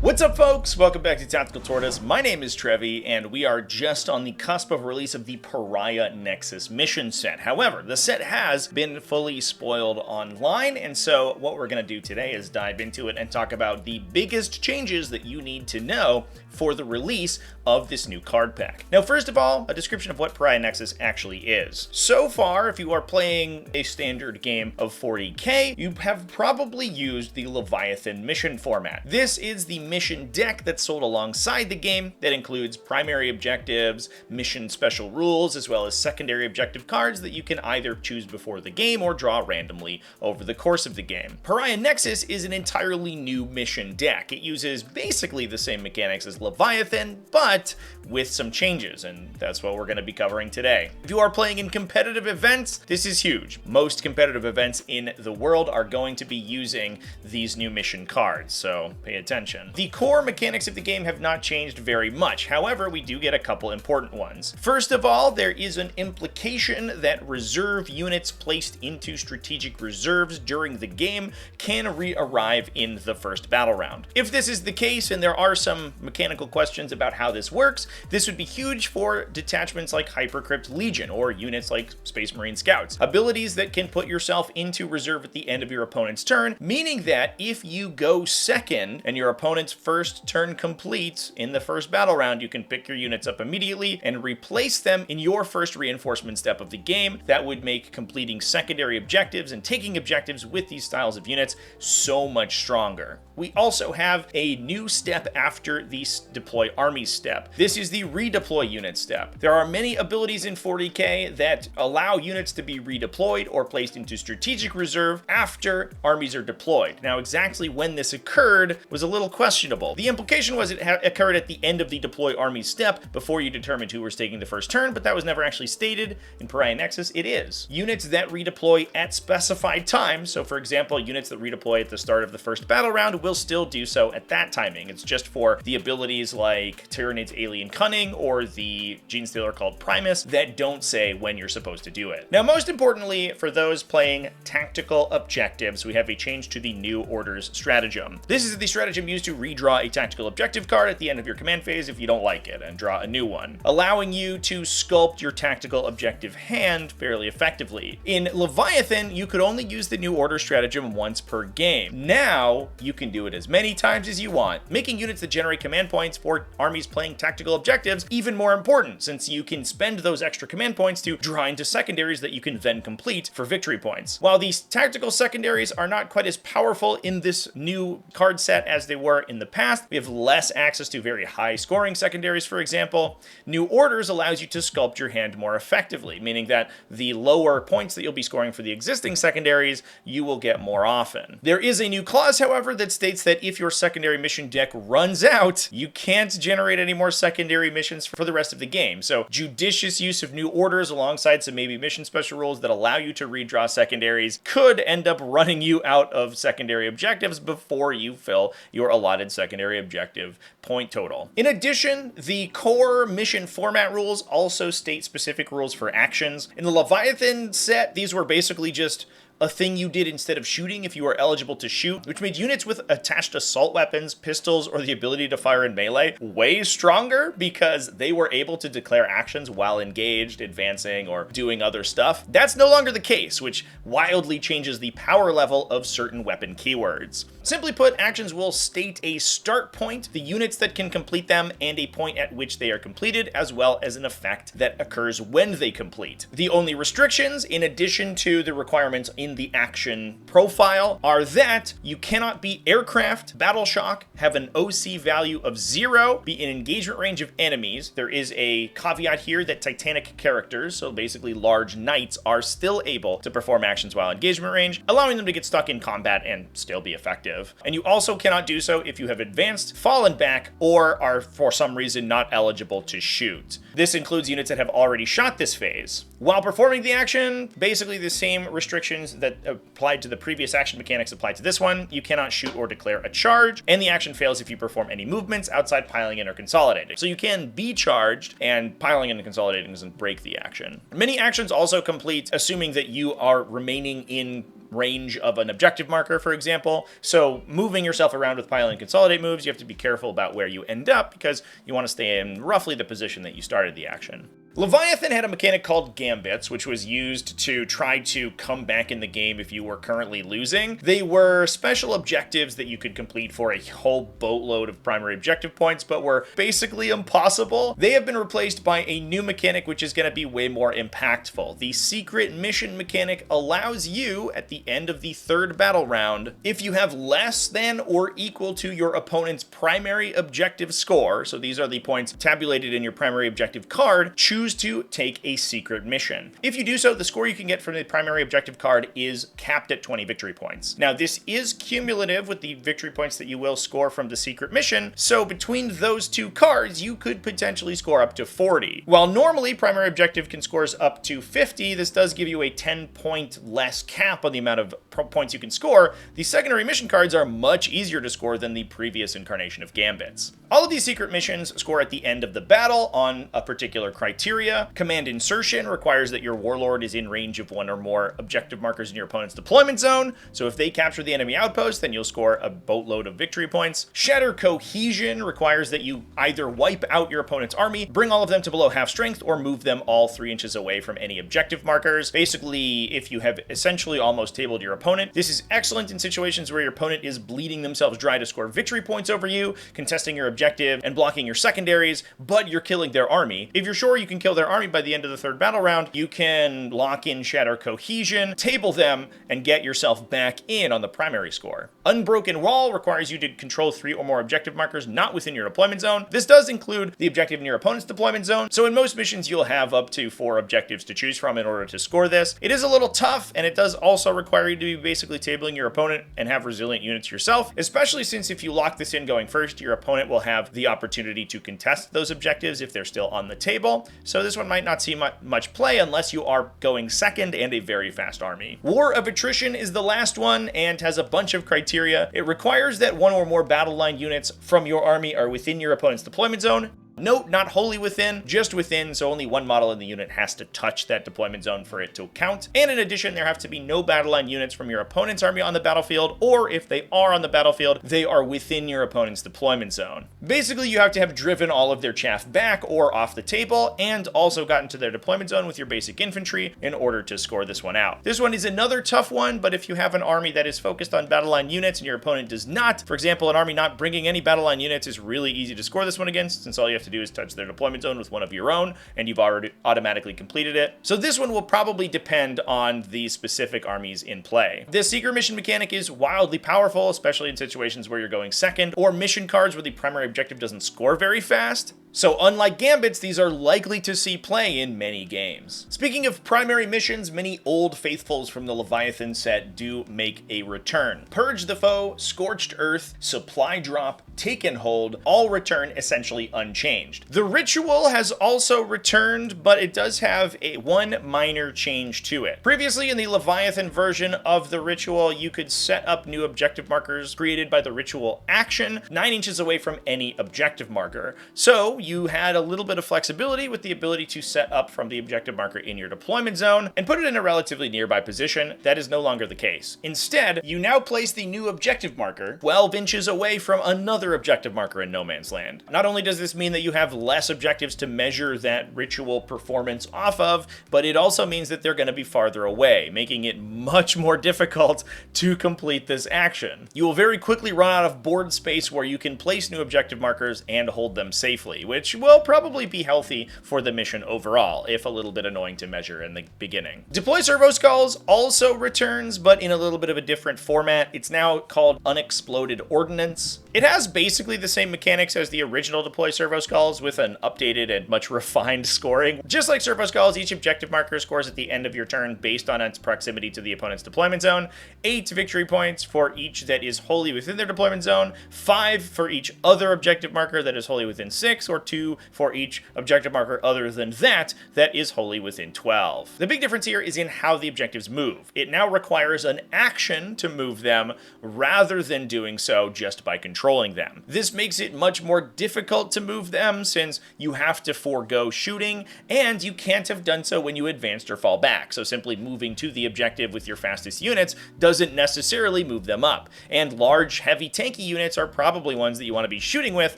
What's up, folks? Welcome back to Tactical Tortoise. My name is Trevi, and we are just on the cusp of release of the Pariah Nexus mission set. However, the set has been fully spoiled online, and so what we're going to do today is dive into it and talk about the biggest changes that you need to know for the release of this new card pack. Now, first of all, a description of what Pariah Nexus actually is. So far, if you are playing a standard game of 40k, you have probably used the Leviathan mission format. This is the mission deck that's sold alongside the game that includes primary objectives, mission special rules, as well as secondary objective cards that you can either choose before the game or draw randomly over the course of the game. Pariah Nexus is an entirely new mission deck. It uses basically the same mechanics as Leviathan, but with some changes, and that's what we're going to be covering today. If you are playing in competitive events, this is huge. Most competitive events in the world are going to be using these new mission cards, so pay attention. The core mechanics of the game have not changed very much. However, we do get a couple important ones. First of all, there is an implication that reserve units placed into strategic reserves during the game can re-arrive in the first battle round. If this is the case, and there are some mechanical questions about how this works, this would be huge for detachments like Hypercrypt Legion or units like Space Marine Scouts. Abilities that can put yourself into reserve at the end of your opponent's turn, meaning that if you go second and your opponent's first turn completes in the first battle round, you can pick your units up immediately and replace them in your first reinforcement step of the game. That would make completing secondary objectives and taking objectives with these styles of units so much stronger. We also have a new step after the deploy armies step. This is the redeploy unit step. There are many abilities in 40k that allow units to be redeployed or placed into strategic reserve after armies are deployed. Now, exactly when this occurred was a little questionable. The implication was it occurred at the end of the deploy army step before you determined who was taking the first turn, but that was never actually stated. In Pariah Nexus, it is. Units that redeploy at specified times, so for example, units that redeploy at the start of the first battle round will still do so at that timing. It's just for the abilities like Tyranid's Alien Cunning or the Genestealer called Primus that don't say when you're supposed to do it. Now, most importantly, for those playing tactical objectives, we have a change to the New Orders stratagem. This is the stratagem used to redraw a tactical objective card at the end of your command phase if you don't like it, and draw a new one, allowing you to sculpt your tactical objective hand fairly effectively. In Leviathan, you could only use the New Order stratagem once per game. Now, you can do it as many times as you want, making units that generate command points for armies playing tactical objectives even more important, since you can spend those extra command points to draw into secondaries that you can then complete for victory points. While these tactical secondaries are not quite as powerful in this new card set as they were in the past, we have less access to very high scoring secondaries, for example. New Orders allows you to sculpt your hand more effectively, meaning that the lower points that you'll be scoring for the existing secondaries, you will get more often. There is a new clause, however, that states that if your secondary mission deck runs out, you can't generate any more secondary missions for the rest of the game. So judicious use of New Orders alongside some maybe mission special rules that allow you to redraw secondaries could end up running you out of secondary objectives before you fill your allotted secondary objective point total. In addition, the core mission format rules also state specific rules for actions. In the Leviathan set, these were basically just a thing you did instead of shooting if you were eligible to shoot, which made units with attached assault weapons, pistols, or the ability to fire in melee way stronger because they were able to declare actions while engaged, advancing, or doing other stuff. That's no longer the case, which wildly changes the power level of certain weapon keywords. Simply put, actions will state a start point, the units that can complete them, and a point at which they are completed, as well as an effect that occurs when they complete. The only restrictions, in addition to the requirements in the action profile, are that you cannot be aircraft, battle shock, have an OC value of 0, be in engagement range of enemies. There is a caveat here that Titanic characters, so basically large knights, are still able to perform actions while engagement range, allowing them to get stuck in combat and still be effective. And you also cannot do so if you have advanced, fallen back, or are for some reason not eligible to shoot. This includes units that have already shot this phase. While performing the action, basically the same restrictions that applied to the previous action mechanics apply to this one. You cannot shoot or declare a charge, and the action fails if you perform any movements outside piling in or consolidating. So you can be charged, and piling in and consolidating doesn't break the action. Many actions also complete assuming that you are remaining in range of an objective marker, for example. So moving yourself around with pile and consolidate moves, you have to be careful about where you end up because you want to stay in roughly the position that you started the action. Leviathan had a mechanic called Gambits, which was used to try to come back in the game if you were currently losing. They were special objectives that you could complete for a whole boatload of primary objective points, but were basically impossible. They have been replaced by a new mechanic, which is going to be way more impactful. The secret mission mechanic allows you, at the end of the third battle round, if you have less than or equal to your opponent's primary objective score, so these are the points tabulated in your primary objective card, choose to take a secret mission. If you do so, the score you can get from the primary objective card is capped at 20 victory points. Now, this is cumulative with the victory points that you will score from the secret mission, so between those two cards, you could potentially score up to 40. While normally primary objective can score up to 50, this does give you a 10-point less cap on the amount of points you can score. The secondary mission cards are much easier to score than the previous incarnation of Gambits. All of these secret missions score at the end of the battle on a particular criteria. Command insertion requires that your warlord is in range of one or more objective markers in your opponent's deployment zone, so if they capture the enemy outpost, then you'll score a boatload of victory points. Shatter cohesion requires that you either wipe out your opponent's army, bring all of them to below half strength, or move them all 3 inches away from any objective markers. Basically, if you have essentially almost tabled your opponent, this is excellent in situations where your opponent is bleeding themselves dry to score victory points over you, contesting your objective and blocking your secondaries, but you're killing their army. If you're sure you can kill their army by the end of the third battle round, you can lock in Shatter Cohesion, table them, and get yourself back in on the primary score. Unbroken Wall requires you to control 3 or more objective markers not within your deployment zone. This does include the objective in your opponent's deployment zone, so in most missions you'll have up to 4 objectives to choose from in order to score this. It is a little tough, and it does also require you to be basically tabling your opponent and have resilient units yourself, especially since if you lock this in going first, your opponent will have the opportunity to contest those objectives if they're still on the table. So this one might not see much play unless you are going second and a very fast army. War of Attrition is the last one and has a bunch of criteria. It requires that 1 or more battle line units from your army are within your opponent's deployment zone. Note, not wholly within, just within, so only one model in the unit has to touch that deployment zone for it to count. And in addition, there have to be no battle line units from your opponent's army on the battlefield, or if they are on the battlefield, they are within your opponent's deployment zone. Basically, you have to have driven all of their chaff back or off the table, and also gotten to their deployment zone with your basic infantry in order to score this one out. This one is another tough one, but if you have an army that is focused on battle line units and your opponent does not, for example, an army not bringing any battle line units is really easy to score this one against, since all you have to do is touch their deployment zone with one of your own, and you've already automatically completed it. So this one will probably depend on the specific armies in play. This secret mission mechanic is wildly powerful, especially in situations where you're going second, or mission cards where the primary objective doesn't score very fast. So unlike Gambits, these are likely to see play in many games. Speaking of primary missions, many old faithfuls from the Leviathan set do make a return. Purge the Foe, Scorched Earth, Supply Drop, Take and Hold all return essentially unchanged. The Ritual has also returned, but it does have one minor change to it. Previously in the Leviathan version of the Ritual, you could set up new objective markers created by the Ritual action 9 inches away from any objective marker. So you had a little bit of flexibility with the ability to set up from the objective marker in your deployment zone and put it in a relatively nearby position. That is no longer the case. Instead, you now place the new objective marker 12 inches away from another objective marker in no man's land. Not only does this mean that you have less objectives to measure that ritual performance off of, but it also means that they're going to be farther away, making it much more difficult to complete this action. You will very quickly run out of board space where you can place new objective markers and hold them safely, which will probably be healthy for the mission overall, if a little bit annoying to measure in the beginning. Deploy Servo Skulls also returns, but in a little bit of a different format. It's now called Unexploded Ordnance. It has basically the same mechanics as the original Deploy Servo Skulls with an updated and much refined scoring. Just like Servo Skulls, each objective marker scores at the end of your turn based on its proximity to the opponent's deployment zone. 8 victory points for each that is wholly within their deployment zone, 5 for each other objective marker that is wholly within 6, or 2 for each objective marker. Other than that, that is wholly within 12. The big difference here is in how the objectives move. It now requires an action to move them rather than doing so just by controlling them. This makes it much more difficult to move them since you have to forego shooting, and you can't have done so when you advanced or fall back. So simply moving to the objective with your fastest units doesn't necessarily move them up. And large, heavy, tanky units are probably ones that you want to be shooting with,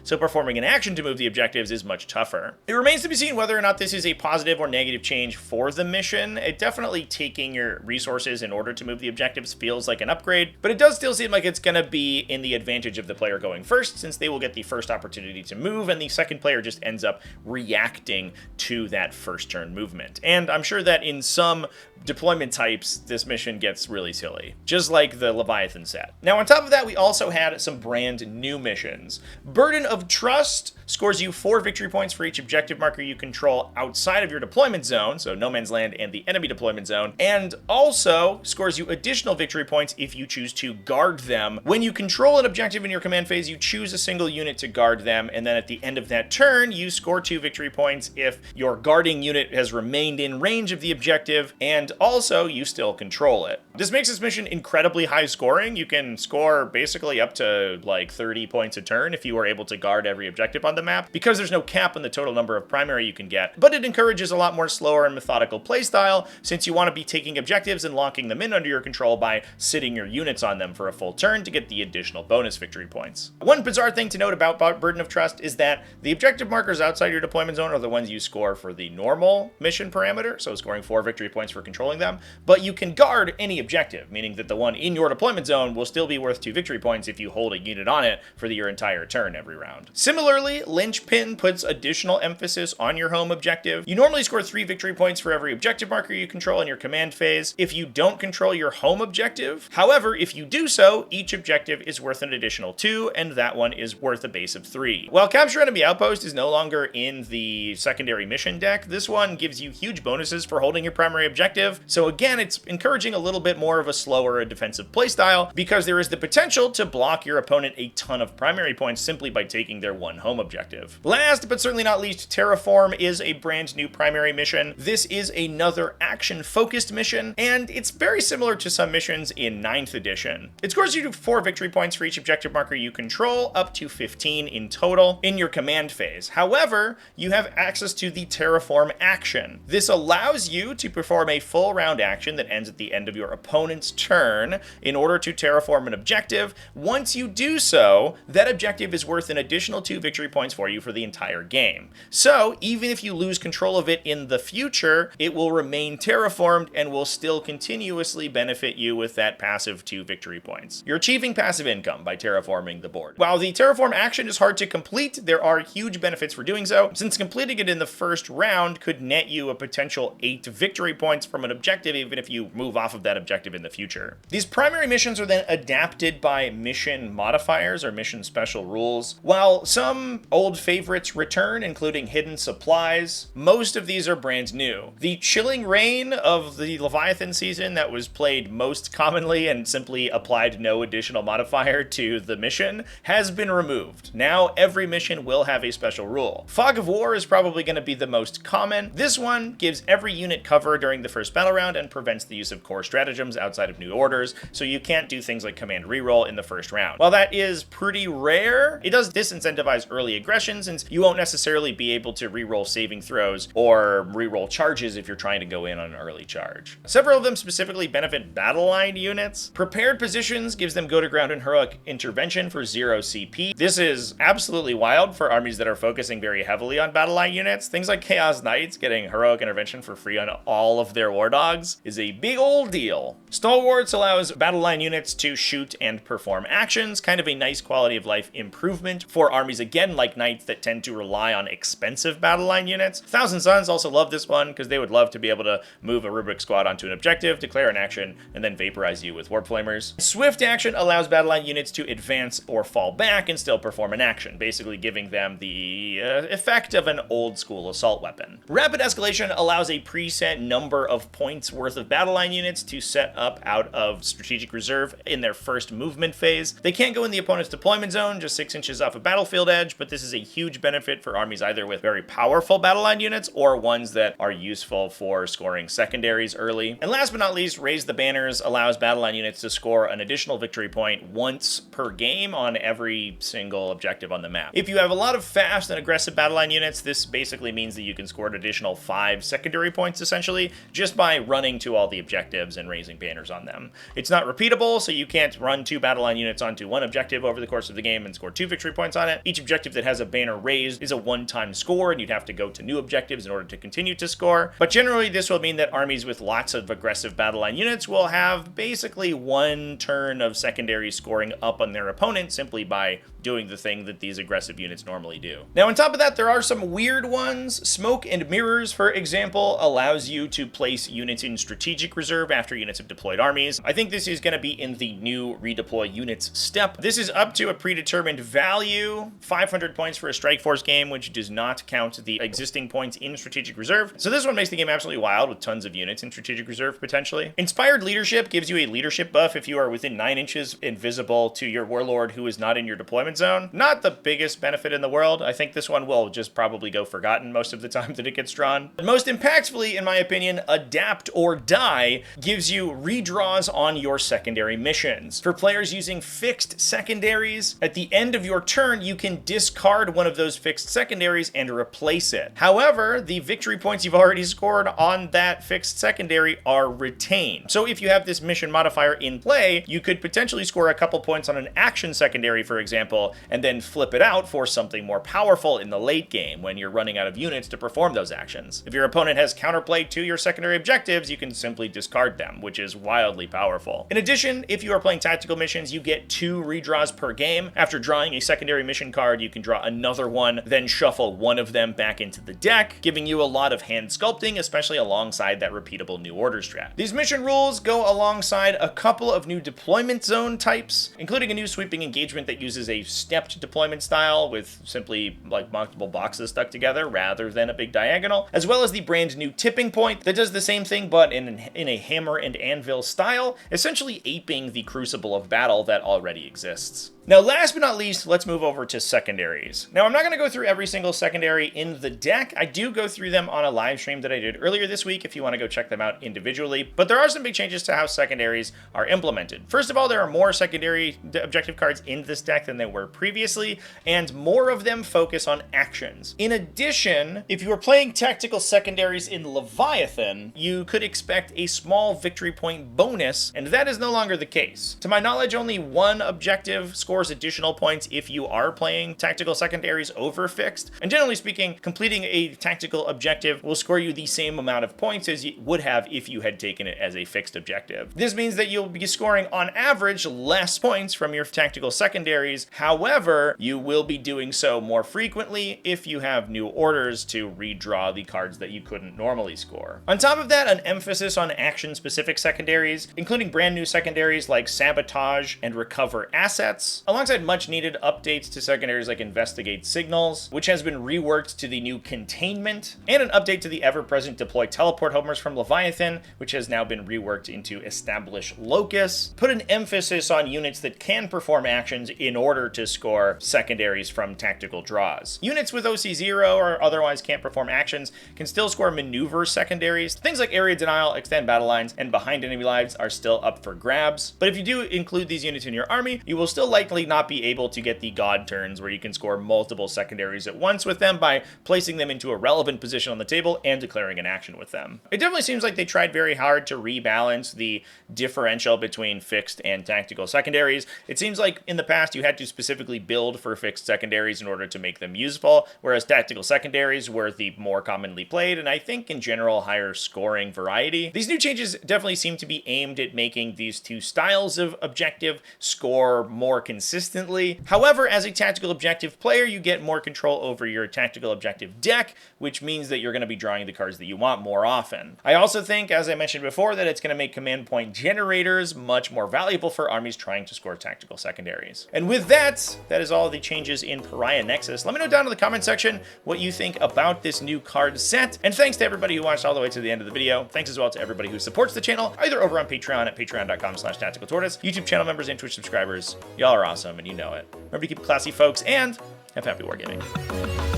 so performing an action to move the objectives is much tougher. It remains to be seen whether or not this is a positive or negative change for the mission. It definitely taking your resources in order to move the objectives feels like an upgrade, but it does still seem like it's going to be in the advantage of the player going first, since they will get the first opportunity to move, and the second player just ends up reacting to that first turn movement. And I'm sure that in some deployment types, this mission gets really silly, just like the Leviathan set. Now, on top of that, we also had some brand new missions. Burden of Trust scores you 4 victory points for each objective marker you control outside of your deployment zone, so no man's land and the enemy deployment zone, and also scores you additional victory points if you choose to guard them. When you control an objective in your command phase, you choose a single unit to guard them, and then at the end of that turn, you score 2 victory points if your guarding unit has remained in range of the objective, and also you still control it. This makes this mission incredibly high scoring. You can score basically up to like 30 points a turn if you are able to guard every objective on the map, because there's no cap on the total number of primary you can get, but it encourages a lot more slower and methodical playstyle, since you want to be taking objectives and locking them in under your control by sitting your units on them for a full turn to get the additional bonus victory points. One bizarre thing to note about Burden of Trust is that the objective markers outside your deployment zone are the ones you score for the normal mission parameter, so scoring 4 victory points for controlling them, but you can guard any objective, meaning that the one in your deployment zone will still be worth 2 victory points if you hold a unit on it for your entire turn every round. Similarly, Linchpin puts additional emphasis on your home objective. You normally score 3 victory points for every objective marker you control in your command phase if you don't control your home objective. However, if you do so, each objective is worth an additional 2, and that one is worth a base of 3. While Capture Enemy Outpost is no longer in the secondary mission deck, this one gives you huge bonuses for holding your primary objective. So again, it's encouraging a little bit more of a slower defensive playstyle, because there is the potential to block your opponent a ton of primary points simply by taking their one home objective. Last but certainly not least, Terraform is a brand new primary mission. This is another action-focused mission, and it's very similar to some missions in 9th edition. It scores you 4 victory points for each objective marker you control, up to 15 in total in your command phase. However, you have access to the Terraform action. This allows you to perform a full round action that ends at the end of your opponent's turn in order to terraform an objective. Once you do so, that objective is worth an additional 2 victory points for you for the entire game. So even if you lose control of it in the future, it will remain terraformed and will still continuously benefit you with that passive 2 victory points. You're achieving passive income by terraforming the board. While the terraform action is hard to complete, there are huge benefits for doing so, since completing it in the first round could net you a potential 8 victory points from an objective, even if you move off of that objective in the future. These primary missions are then adapted by mission modifiers or mission special rules. While some old favorites return, including hidden supplies, most of these are brand new. The Chilling Reign of the Leviathan season that was played most commonly and simply applied no additional modifier to the mission has been removed. Now every mission will have a special rule. Fog of War is probably going to be the most common. This one gives every unit cover during the first battle round and prevents the use of core stratagems outside of new orders, so you can't do things like command reroll in the first round. While that is pretty rare, it does disincentivize early aggression, since you won't necessarily be able to reroll saving throws or reroll charges if you're trying to go in on an early charge. Several of them specifically benefit battle line units. Prepared Positions gives them go to ground and heroic intervention for 0 CP. This is absolutely wild for armies that are focusing very heavily on battle line units. Things like Chaos Knights getting heroic intervention for free on all of their war dogs is a big old deal. Stalwarts allows battle line units to shoot and perform actions, kind of a nice quality of life improvement for armies again like Knights that tend to rely on expensive battle line units. Thousand Suns also love this one because they would love to be able to move a rubric squad onto an objective, declare an action, and then vaporize you with warp flamers. Swift action allows battle line units to advance or fall back and still perform an action, basically giving them the effect of an old school assault weapon. Rapid escalation allows a preset number of points worth of battle line units to set up out of strategic reserve in their first movement phase. They can't go in the opponent's deployment zone, just 6 inches off a battlefield edge, but this is a huge huge benefit for armies either with very powerful battle line units or ones that are useful for scoring secondaries early. And last but not least, Raise the Banners allows battle line units to score an additional victory point once per game on every single objective on the map. If you have a lot of fast and aggressive battle line units, this basically means that you can score an additional 5 secondary points essentially just by running to all the objectives and raising banners on them. It's not repeatable, so you can't run 2 battle line units onto one objective over the course of the game and score 2 victory points on it. Each objective that has a banner raised is a one-time score, and you'd have to go to new objectives in order to continue to score. But generally, this will mean that armies with lots of aggressive battle line units will have basically 1 turn of secondary scoring up on their opponent simply by doing the thing that these aggressive units normally do. Now, on top of that, there are some weird ones. Smoke and Mirrors, for example, allows you to place units in strategic reserve after units have deployed armies. I think this is going to be in the new redeploy units step. This is up to a predetermined value, 500 points for a Strike Force game, which does not count the existing points in strategic reserve. So this one makes the game absolutely wild with tons of units in strategic reserve potentially. Inspired Leadership gives you a leadership buff if you are within 9 inches invisible to your warlord who is not in your deployment zone. Not the biggest benefit in the world. I think this one will just probably go forgotten most of the time that it gets drawn. But most impactfully, in my opinion, Adapt or Die gives you redraws on your secondary missions. For players using fixed secondaries, at the end of your turn, you can discard one of those fixed secondaries and replace it. However, the victory points you've already scored on that fixed secondary are retained. So if you have this mission modifier in play, you could potentially score a couple points on an action secondary, for example, and then flip it out for something more powerful in the late game when you're running out of units to perform those actions. If your opponent has counterplay to your secondary objectives, you can simply discard them, which is wildly powerful. In addition, if you are playing tactical missions, you get 2 redraws per game. After drawing a secondary mission card, you can draw another one, then shuffle one of them back into the deck, giving you a lot of hand sculpting, especially alongside that repeatable New Order strat. These mission rules go alongside a couple of new deployment zone types, including a new sweeping engagement that uses a stepped deployment style with simply like multiple boxes stuck together rather than a big diagonal, as well as the brand new tipping point that does the same thing but in a hammer and anvil style, essentially aping the Crucible of Battle that already exists. Now, last but not least, let's move over to secondaries. Now, I'm not going to go through every single secondary in the deck. I do go through them on a live stream that I did earlier this week if you want to go check them out individually, but there are some big changes to how secondaries are implemented. First of all, there are more secondary objective cards in this deck than there were previously, and more of them focus on actions. In addition, if you were playing tactical secondaries in Leviathan, you could expect a small victory point bonus, and that is no longer the case. To my knowledge, only one objective scores additional points if you are playing tactical secondaries over fixed. And generally speaking, completing a tactical objective will score you the same amount of points as you would have if you had taken it as a fixed objective. This means that you'll be scoring on average less points from your tactical secondaries. However, you will be doing so more frequently if you have new orders to redraw the cards that you couldn't normally score. On top of that, an emphasis on action-specific secondaries, including brand new secondaries like Sabotage and Recover Assets, alongside much-needed updates to secondaries like Investigate Signals, which has been reworked to the new Containment, and an update to the ever-present Deploy Teleport homers from Leviathan, which has now been reworked into Establish Locus, put an emphasis on units that can perform actions in order to score secondaries from tactical draws. Units with OC0 or otherwise can't perform actions can still score maneuver secondaries. Things like Area Denial, Extend Battle Lines, and Behind Enemy Lives are still up for grabs, but if you do include these units in your army, you will still likely not be able to get the God turns where you can score multiple secondaries at once with them by placing them into a relevant position on the table and declaring an action with them. It definitely seems like they tried very hard to rebalance the differential between fixed and tactical secondaries. It seems like in the past you had to specifically build for fixed secondaries in order to make them useful, whereas tactical secondaries were the more commonly played and I think in general higher scoring variety. These new changes definitely seem to be aimed at making these two styles of objective score more consistently. However, as a tactical objective player, you get more control over your tactical objective deck, which means that you're going to be drawing the cards that you want more often. I also think, as I mentioned before, that it's going to make command point generators much more valuable for armies trying to score tactical secondaries. And with that, that is all the changes in Pariah Nexus. Let me know down in the comment section what you think about this new card set. And thanks to everybody who watched all the way to the end of the video. Thanks as well to everybody who supports the channel, either over on Patreon at patreon.com/TacticalTortoise, YouTube channel members and Twitch subscribers. Y'all are awesome and you know it. Remember to keep it classy, folks, and Have happy wargaming.